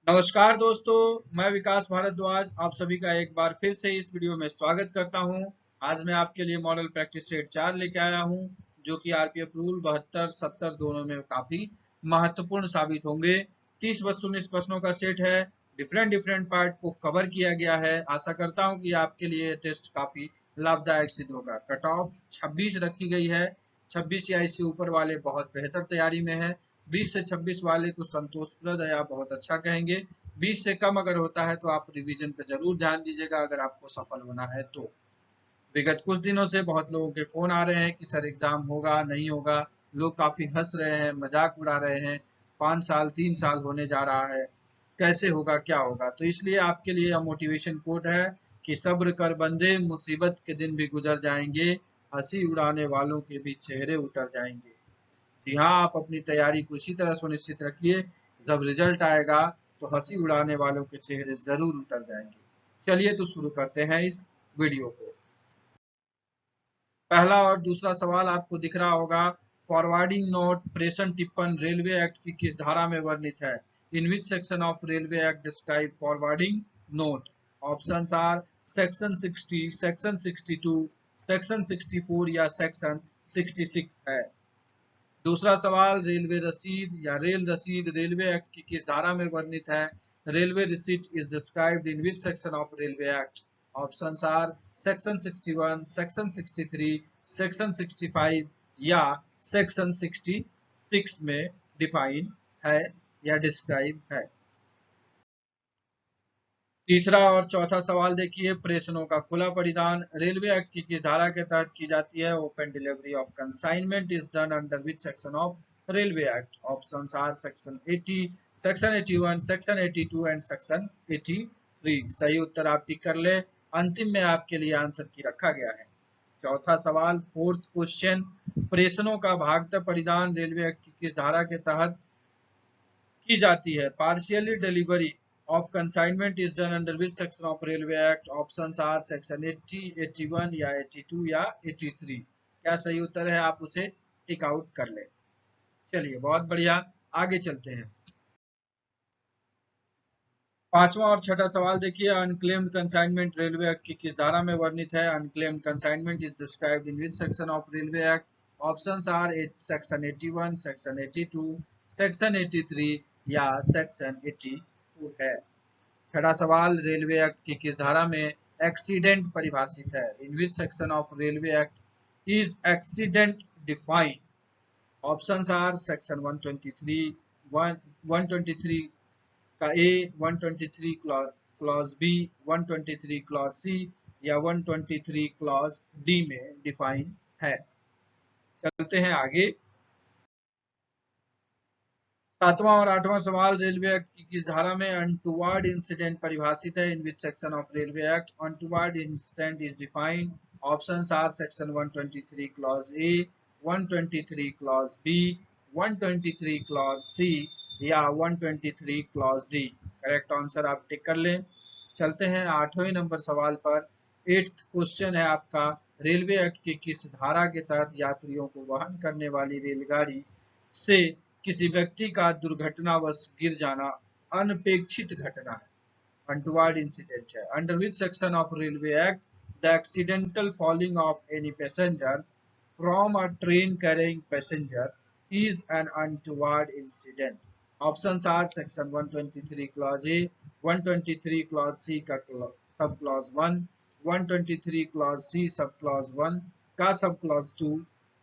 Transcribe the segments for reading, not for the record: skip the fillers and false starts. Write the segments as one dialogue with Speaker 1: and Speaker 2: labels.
Speaker 1: नमस्कार दोस्तों, मैं विकास भारद्वाज आप सभी का एक बार फिर से इस वीडियो में स्वागत करता हूं। आज मैं आपके लिए मॉडल प्रैक्टिस सेट 4 लेके आया हूं, जो कि आरपीएफ रूल 72 70 दोनों में काफी महत्वपूर्ण साबित होंगे। 30 वस्तुनिष्ठ प्रश्नों का सेट है। डिफरेंट डिफरेंट पार्ट को कवर किया गया है। आशा करता हूं कि आपके लिए टेस्ट काफी लाभदायक सिद्ध होगा। कट ऑफ 26 रखी गई है। 26 या इससे ऊपर वाले बहुत बेहतर तैयारी में है। 20 से 26 वाले को संतोषप्रद या बहुत अच्छा कहेंगे। 20 से कम अगर होता है तो आप रिवीजन पे जरूर ध्यान दीजिएगा अगर आपको सफल होना है तो। विगत कुछ दिनों से बहुत लोगों के फोन आ रहे हैं कि सर एग्जाम होगा नहीं होगा। लोग काफी हंस रहे हैं, मजाक उड़ा रहे हैं। 5 साल 3 साल होने जा रहा है, कैसे होगा क्या होगा। तो इसलिए आपके लिए यह मोटिवेशन कोट है कि सब्र कर बंदे, मुसीबत के दिन भी गुजर जाएंगे, हंसी उड़ाने वालों के भी चेहरे उतर जाएंगे। जी हाँ, आप अपनी तैयारी को इसी तरह सुनिश्चित रखिए, जब रिजल्ट आएगा तो हंसी उड़ाने वालों के चेहरे जरूर उतर जाएंगे। चलिए तो शुरू करते हैं इस वीडियो को। पहला और दूसरा सवाल आपको दिख रहा होगा। फॉरवर्डिंग नोट प्रेषण टिप्पण रेलवे एक्ट की किस धारा में वर्णित है? In which section of railway act describe forwarding note? Options are section 60, section 62, section 64 या सेक्शन 66 है। दूसरा सवाल, रेलवे रसीद या रेल रसीद रेलवे एक्ट की किस धारा में वर्णित है? Railway receipt is described in which section of railway act? Options are section 61, section 63, section 65 या सेक्शन 66 में डिफाइन है या डिस्क्राइब है। तीसरा और चौथा सवाल देखिए, प्रेषणों का खुला परिधान रेलवे एक्ट की किस धारा के तहत की जाती है? Open delivery of consignment is done under which section of railway act? Options are section 80, section 81, section 82 and section 83। सही उत्तर आप टिक कर ले। अंतिम में आपके लिए आंसर की रखा गया है। चौथा सवाल, फोर्थ क्वेश्चन, प्रेषणों का भागता परिधान रेलवे एक्ट की किस धारा के तहत की जाती है? Partially delivery of consignment is done under which section of railway act? Options are section 80, 81 या 82 या 83। क्या सही उत्तर है? आप उसे टिक आउट कर ले। चलिए, बहुत बढ़िया, आगे चलते हैं। पांचवा और छठा सवाल देखिए, अनक्लेम्ड कंसाइनमेंट रेलवे एक्ट की किस धारा में वर्णित है? Unclaimed consignment is described in which section of railway act? Options are section 81, section 82, section 83 या सेक्शन 82 है। छठा सवाल, रेलवे एक्ट की किस धारा में एक्सीडेंट परिभाषित है? In which section of railway act is accident defined? Options are section 123, 123 का A, 123 clause B, 123 clause C या 123 क्लॉज डी में डिफाइन है। चलते हैं आगे। सातवां और आठवां सवाल, रेलवे एक्ट की किस धारा में अनटुवर्ड इंसिडेंट परिभाषित है? In which section of railway act untoward incident is defined? Options are section 123 clause A, 123 clause B, 123 clause C या 123 क्लॉज डी। करेक्ट आंसर आप टिक कर लें। चलते हैं आठवें नंबर सवाल पर। एट्थ क्वेश्चन है आपका, रेलवे एक्ट की किस धारा के तहत यात्रियों को वहन करने वाली रेलगाड़ी से किसी व्यक्ति का दुर्घटनावश गिर जाना अनपेक्षित घटना है, अनटुवर्ड इंसिडेंट है? Under which section of railway act the accidental falling of any passenger from a train carrying passenger is an untoward incident? Options are section 123 clause A, 123 clause C का सब clause 1, 123 clause C सब clause 1 का सब clause 2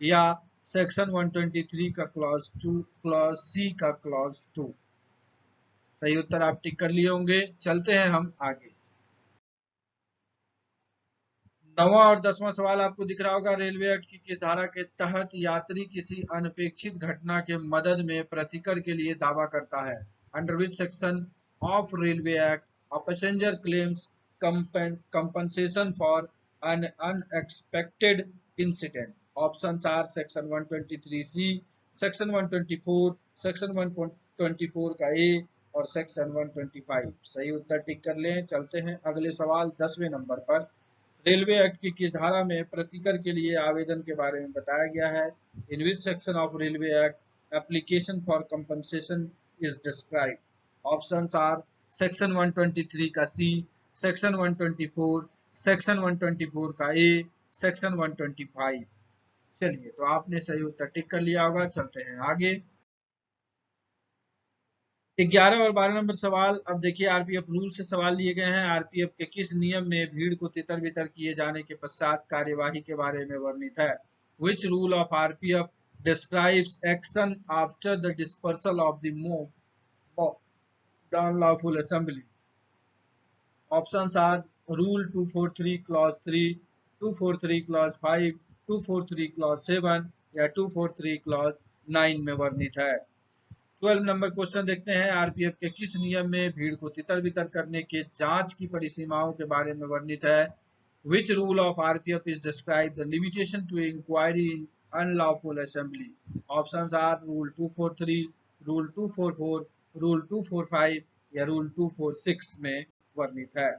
Speaker 1: या section 123 का clause 2 clause C का clause 2। सही उत्तर आप टिक कर लिए होंगे। चलते हैं हम आगे। नौवां और 10वां सवाल आपको दिख रहा होगा, रेलवे एक्ट की किस धारा के तहत यात्री किसी अनपेक्षित घटना के मदद में प्रतिकर के लिए दावा करता है? Under which section of railway act a passenger claims compensation for an unexpected incident? Options are section 123C, section 124, section 124 का ए और सेक्शन 125। सही उत्तर टिक कर लें। चलते हैं अगले सवाल 10वें नंबर पर। रेलवे एक्ट की किस धारा में प्रतिकर के लिए आवेदन के बारे में बताया गया है? In which section of railway act application for compensation is describe? Options are section 123 का सी, सेक्शन 124, सेक्शन 124 का ए, सेक्शन 125। चलिए, तो आपने सही उत्तर टिक कर लिया होगा। चलते हैं आगे। 11 और 12 नंबर सवाल। अब देखिए, आरपीएफ रूल से सवाल लिए गए हैं। आरपीएफ के किस नियम में भीड़ को तितर बितर किए जाने के पश्चात कार्यवाही के बारे में वर्णित है? Which rule of RPF describes action after the dispersal of the mob of the unlawful assembly? Options are rule 243 clause 3, 243 clause 5, 243 clause 7 या 243 क्लॉज 9 में वर्णित है। 12 नंबर क्वेश्चन देखते हैं। आरपीएफ के किस नियम में भीड़ को तितर बितर करने के जांच की परिसीमाओं के बारे में वर्णित है? Which rule of RPF is describe the limitation to inquiry in unlawful assembly? Options are rule 243, rule 244, rule 245 या रूल 246 में वर्णित है।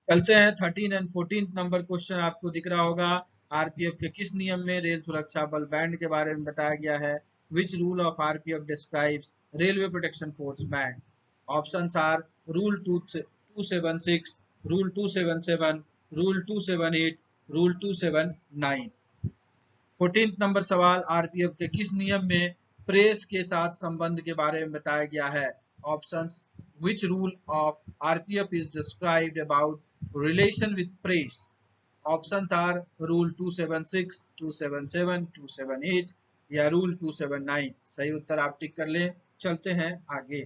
Speaker 1: चलते हैं 13 एंड 14 नंबर क्वेश्चन। आपको दिख रहा होगा, आरपीएफ के किस नियम में रेल सुरक्षा बल बैंड के बारे में बताया गया है? Which rule of RPF describes railway protection force band? Options are rule 276, rule 277, rule 278, rule 279। 14 number सवाल। आरपीएफ के किस नियम में प्रेस के साथ संबंध के बारे में बताया गया है? Options, which rule of RPF is described about relation with press? Options are rule 276, 277, 278 या rule 279। सही उत्तर आप टिक कर लें। चलते हैं आगे।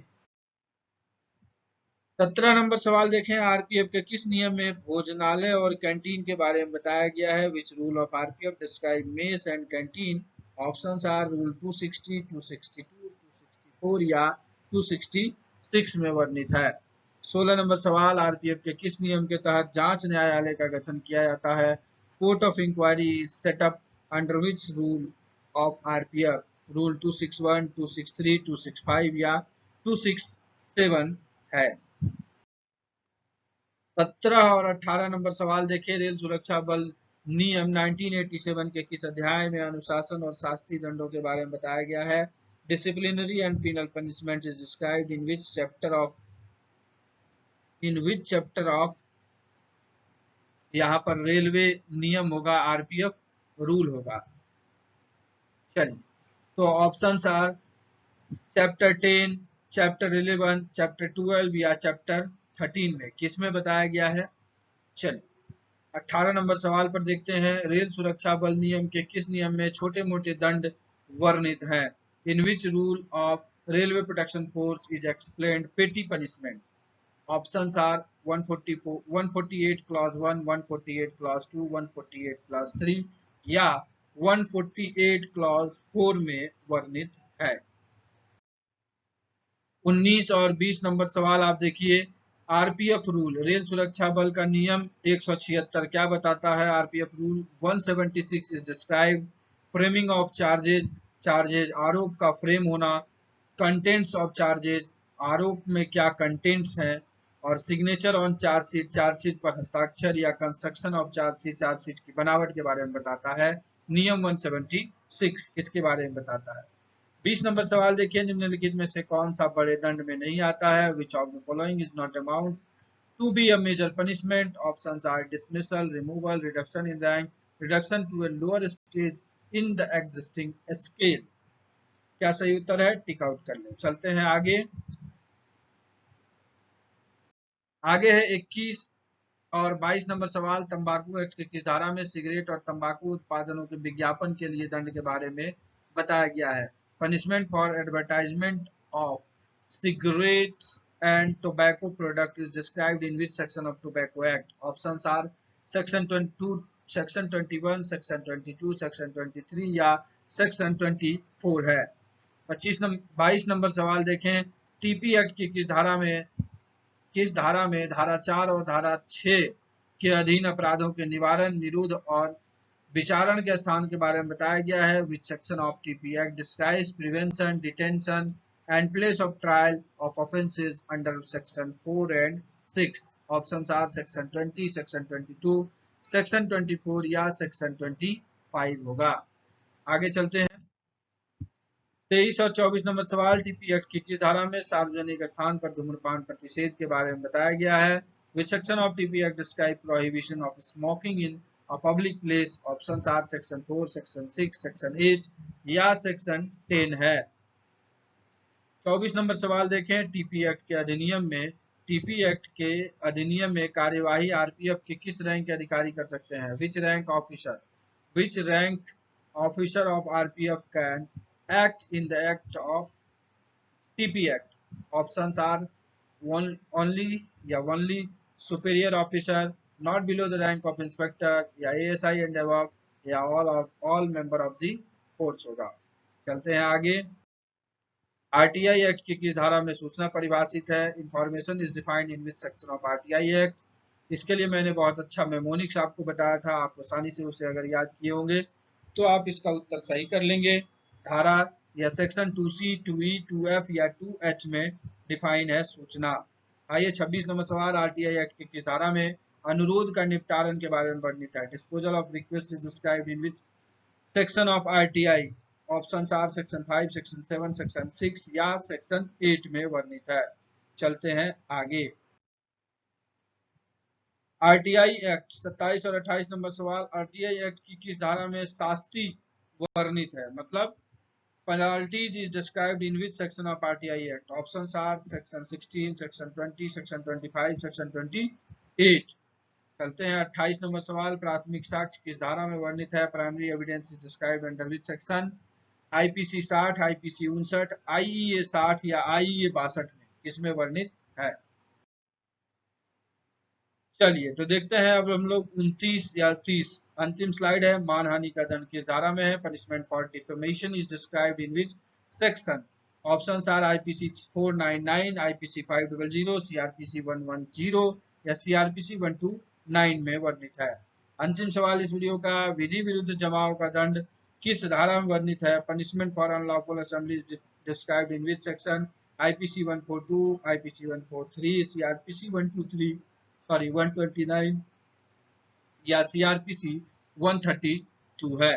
Speaker 1: 17 नंबर सवाल देखें। आरपीएफ के किस नियम में भोजनालय और कैंटीन के बारे में बताया गया है? Which rule of RPF describe mess and canteen? Options are rule 260, 262, 264 या 266 में वर्णित है। 16 नंबर सवाल। आरपीएफ के किस नियम के तहत जांच न्यायालय का गठन किया जाता है? Court of inquiry is set up under which rule of RPF? Rule 261, 263, 265 या 267 है। 17 और 18 नंबर सवाल देखिए। रेल सुरक्षा बल नियम 1987 के किस अध्याय में अनुशासन और शास्तीय दंडों के बारे में बताया गया है? Disciplinary and penal punishment is described in which chapter of? यहाँ पर रेलवे नियम होगा, आरपीएफ रूल होगा। चलिए, तो options our chapter 10, chapter 11, chapter 12 या चैप्टर 13 में किस में बताया गया है? चलिए, 18 नंबर सवाल पर देखते हैं। रेल सुरक्षा बल नियम के किस नियम में छोटे मोटे दंड वर्णित हैं? In which rule of railway protection force is explained petty punishment? Options are 144, 148 clause 1, 148 clause 2, 148 clause 3 या 148 क्लॉज 4 में वर्णित है। 19 और 20 नंबर सवाल आप देखिए। आरपीएफ रूल रेल सुरक्षा बल का नियम 176 क्या बताता है? RPF rule 176 is describe framing of charges, charges आरोप का फ्रेम होना, कंटेंट्स ऑफ चार्जेज आरोप में क्या कंटेंट्स हैं, और सिग्नेचर ऑन चार्जशीट, चार्जशीट पर हस्ताक्षर या कंस्ट्रक्शन ऑफ चार्जशीट, चार्जशीट की बनावट के बारे में बताता है। नियम 176 इसके बारे में बताता है। 20 नंबर सवाल देखिए। निम्नलिखित में से कौन सा बड़े दंड में नहीं आता है? Which of the following is not amount to be a major punishment? Options are dismissal, removal, reduction in rank, reduction to a lower stage in the existing scale. क्या सही उत्तर है? टिक आउट कर लें। चलते हैं आगे। आगे है 21 और 22 नंबर सवाल। तंबाकू एक्ट के किस धारा में सिगरेट और तंबाकू उत्पादनों के विज्ञापन के लिए दंड के बारे में बताया गया है? Punishment for advertisement of cigarettes and tobacco product is described in which section of tobacco act? Options are section 22, section 21, section 22, section 23 या section 24 है। 22 नंबर सवाल देखें। टीपी एक्ट की किस धारा में धारा 4 और धारा 6 के अधीन अपराधों के निवारण, निरोध और विचारण के स्थान के बारे में बताया गया है? Which section of TP act describes prevention, detention and place of trial of offences under section 4 and 6? Options are section 20, section 22, section 24 या सेक्शन 25 होगा। आगे चलते हैं। 23 और 24 नंबर सवाल, टीपी एक्ट की किस धारा में सार्वजनिक स्थान पर धूम्रपान प्रतिषेध के बारे में बताया गया है? Which section of TP act describe prohibition of smoking in a public place? Option are section 4, section 6, section 8 या सेक्शन 10 है। 24 नंबर सवाल देखें, टीपी एक्ट के अधिनियम में कार्यवाही आरपीएफ के किस रैंक के अधिकारी कर सकते हैं? विच rank officer of RPF can act in the act of TP Act? Options are only superior officer, not below the rank of inspector, या ASI and above, या all member of the force होगा। चलते हैं आगे। RTI act की किस धारा में सूचना परिभाषित है? Information is defined in which section of RTI act? इसके लिए मैंने बहुत अच्छा मेमोनिक्स आपको बताया था, आप आसानी से उसे अगर याद किए होंगे तो आप इसका उत्तर सही कर लेंगे। धारा या सेक्शन 2C, 2E, 2F या 2H में डिफाइन है सूचना। आइए 26 नंबर सवाल, आरटीआई एक्ट की किस धारा में अनुरोध का निपटारण के बारे में वर्णित है? Disposal of request is described in which section of RTI? Option are section 5, section 7, section 6 या सेक्शन 8 में वर्णित है। चलते हैं आगे। आरटीआई एक्ट 27 और 28 नंबर सवाल, आरटीआई एक्ट की किस धारा में शास्ति वर्णित है? मतलब penalties is described in which section of RTI Act? Options are section 16, section 20, section 25, section 28। चलते हैं 28 नंबर सवाल, प्राथमिक साक्ष्य किस धारा में वर्णित है? Primary evidence is described under which section? IPC 60, IPC 59, IEA 60 या आईईए 62 में किसमें वर्णित है? चलिए तो देखते हैं अब हम लोग 29 या 30, अंतिम स्लाइड है। मानहानि का दंड किस धारा में है? Punishment for defamation is described in which section? Options are IPC 499, IPC 500, CrPC 110 या सीआरपीसी 129 में वर्णित है। अंतिम सवाल इस वीडियो का, विधि विरुद्ध जमाव का दंड किस धारा में वर्णित है? Punishment for unlawful assembly is described in which section? IPC 142, IPC 143, CrPC 129 या सीआरपीसी 132 है।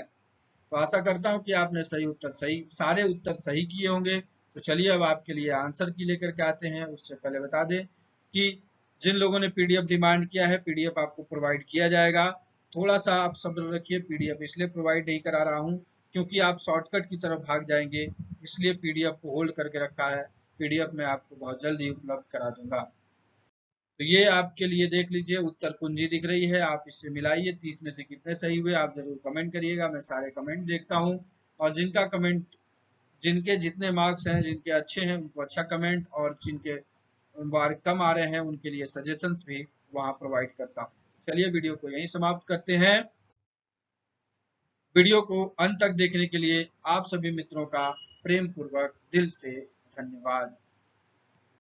Speaker 1: तो आशा करता हूं कि आपने सारे उत्तर सही किए होंगे। तो चलिए अब आपके लिए आंसर की लेकर के आते हैं। उससे पहले बता दें कि जिन लोगों ने पीडीएफ डिमांड किया है, पीडीएफ आपको प्रोवाइड किया जाएगा। थोड़ा सा आप सब्र रखिए, पीडीएफ इसलिए प्रोवाइड नहीं करा रहा हूं क्योंकि आप शॉर्टकट की तरफ भाग जाएंगे, इसलिए पीडीएफ को होल्ड करके रखा है। पीडीएफ मैं आपको बहुत जल्द ही उपलब्ध करा दूंगा। तो ये आपके लिए देख लीजिए, उत्तर कुंजी दिख रही है, आप इससे मिलाइए 30 में से कितने सही हुए आप जरूर कमेंट करिएगा। मैं सारे कमेंट देखता हूँ और जिनके जितने मार्क्स हैं, जिनके अच्छे हैं उनको अच्छा कमेंट, और जिनके मार्क कम आ रहे हैं उनके लिए सजेशंस भी वहां प्रोवाइड करता हूँ। चलिए वीडियो को यहीं समाप्त करते हैं। वीडियो को अंत तक देखने के लिए आप सभी मित्रों का प्रेम पूर्वक दिल से धन्यवाद।